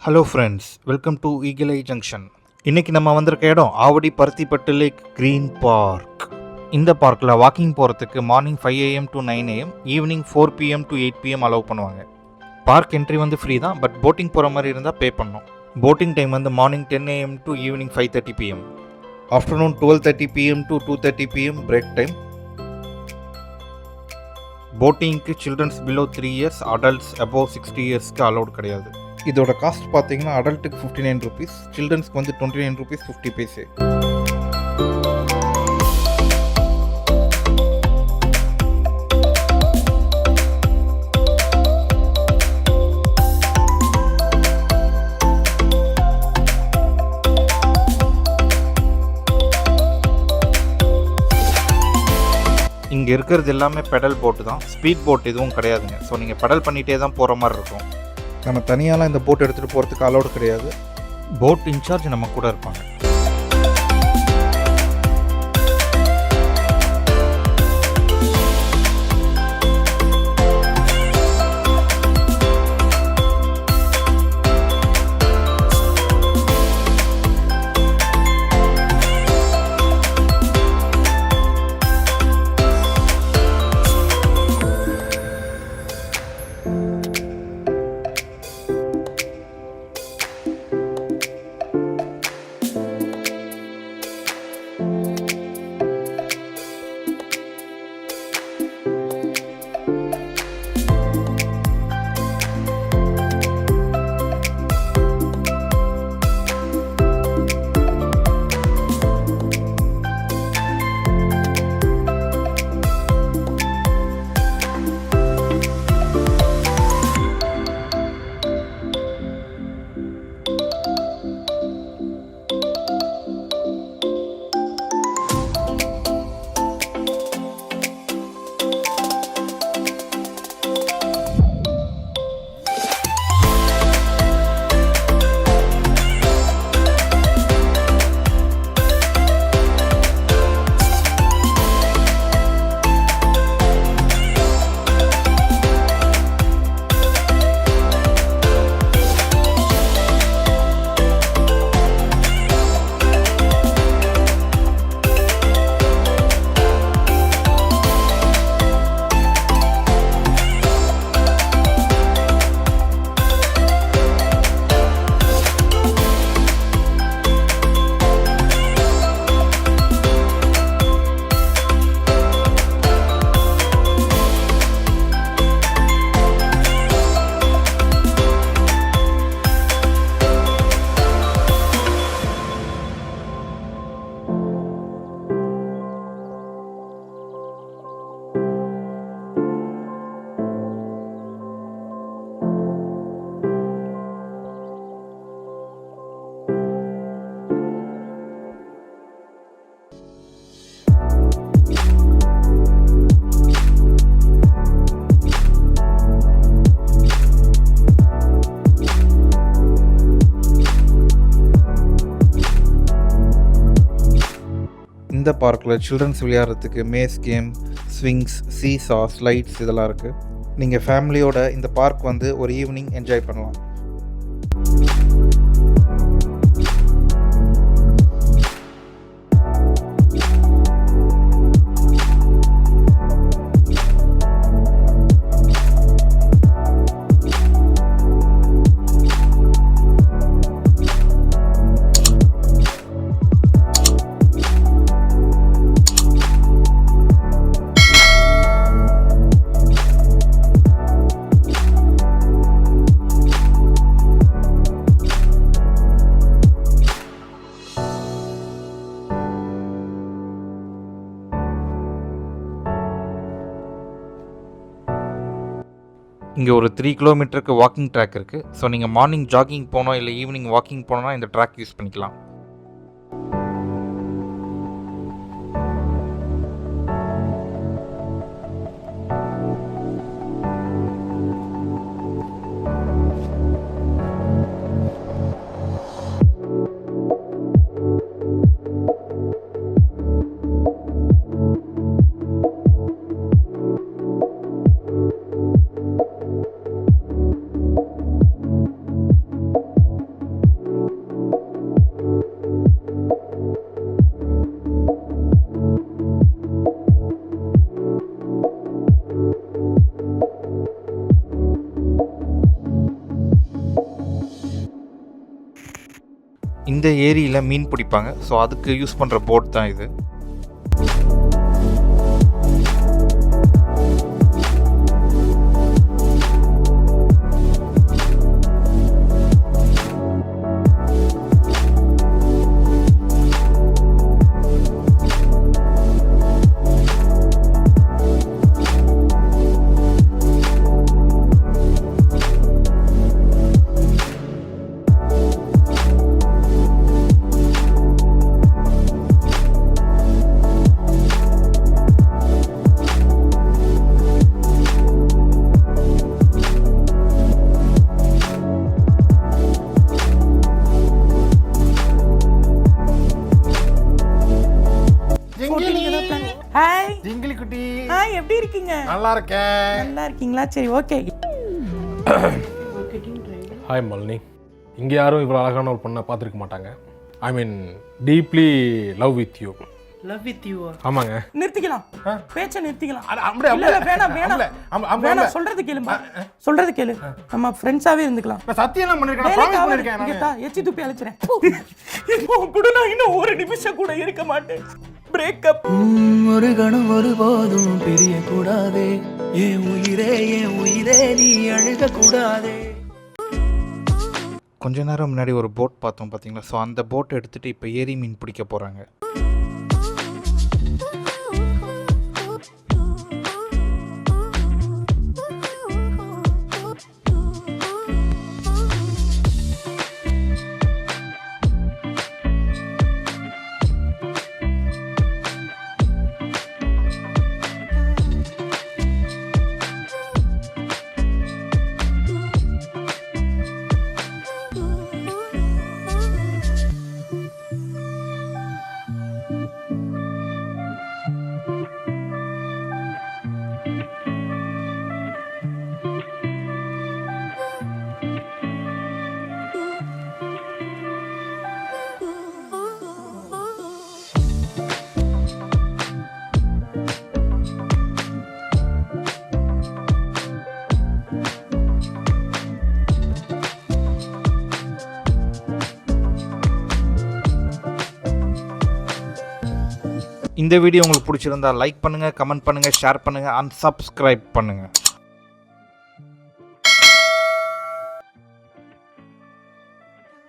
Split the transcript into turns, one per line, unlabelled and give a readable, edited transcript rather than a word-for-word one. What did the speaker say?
Hello friends, welcome to Eagle Eye junction. இன்னைக்கு நம்ம வந்திருக்க இடம் Avadi Paruthipattu lake green park. இந்த பார்க்கில் வாக்கிங் போகிறதுக்கு morning 5 AM to 9 AM, evening 4 PM to 8 PM allow பண்ணுவாங்க. பார்க் என்ட்ரி வந்து ஃப்ரீ தான், பட் போட்டிங் போகிற மாதிரி இருந்தால் பே பண்ணணும். போட்டிங் டைம் வந்து morning 10 AM to evening 5:30 PM, afternoon 12:30 PM to 2:30 PM break time. போட்டிங்க்கு childrens below 3 years, adults above 60 yearsக்கு allot கிடையாது. இதோட காஸ்ட் பார்த்தீங்கன்னா அடல்ட்டுக்கு 59 rupees, சில்ட்ரன்ஸ்க்கு வந்து 29 rupees 50 paise. இங்கே இருக்கிறது எல்லாமே பெடல் போட்டு தான், ஸ்பீட் போட் எதுவும் கிடையாதுங்க. ஸோ நீங்கள் பெடல் பண்ணிகிட்டே தான் போகிற மாதிரி இருக்கும். நம்ம தனியாலாம் இந்த போட் எடுத்துகிட்டு போகிறதுக்கு அலோடு கிடையாது. போட் இன்சார்ஜ் நம்ம கூட இருப்பாங்க. இந்த பார்க்கில் சில்ட்ரன்ஸ் விளையாடுறதுக்கு maze game, swings, seesaw, slides இதெல்லாம் இருக்குது. நீங்கள் ஃபேமிலியோட இந்த பார்க் வந்து ஒரு ஈவினிங் என்ஜாய் பண்ணலாம். இங்கே ஒரு 3 கிலோமீட்டருக்கு வாக்கிங் ட்ராக் இருக்குது. ஸோ நீங்கள் மார்னிங் ஜாகிங் போனோம் இல்லை ஈவினிங் வாக்கிங் போனோன்னா இந்த ட்ராக் யூஸ் பண்ணிக்கலாம். இந்த ஏரியில் மீன் பிடிப்பாங்க. ஸோ அதுக்கு யூஸ் பண்ணுற போட் தான் இது.
ஹாய்
ஜிங்கிலி குட்டி.
ஹாய், எப்படி இருக்கீங்க?
நல்லா இருக்கேன்.
நல்லா இருக்கீங்களா? சரி, ஓகே.
ஹாய் மாலினி. இங்கே யாரும் இவ்வளோ அழகான ஒரு பொண்ணை பார்த்துருக்க மாட்டாங்க. I mean deeply love with you.
Love with you?
ஆமாங்க.
நிறுத்திக்கலாம், பேச்ச நிறுத்திக்கலாம்.
வேணாம்,
சொல்றது கேளுமா, சொல்றது கேளு. நம்ம ஃப்ரெண்ட்ஸாவே இருந்துக்கலாம்.
நான் சத்தியம் பண்ணிருக்கேன், ப்ராமிஸ் பண்ணிருக்கேன்.
எச்சி துப்பி அழைச்சிரேன். இப்போ கூட நான் இன்னும் ஒரு நிமிஷம் கூட இருக்க மாட்டேன். பிரேக்கப்.
ஒரு கணம் ஒருபோதும் பிரிய கூடாதே, என் உயிரே நீ அழுக கூடாதே.
கொஞ்ச நேரம் முன்னாடி ஒரு போட் பார்த்தோம் பார்த்தீங்களா? ஸோ அந்த போட்டை எடுத்துகிட்டு இப்போ ஏரி மீன் பிடிக்க போகிறாங்க. இந்த வீடியோ உங்களுக்கு பிடிச்சிருந்தா லைக் பண்ணுங்கள், கமெண்ட் பண்ணுங்கள், ஷேர் பண்ணுங்கள், அண்ட் சப்ஸ்கிரைப் பண்ணுங்கள்.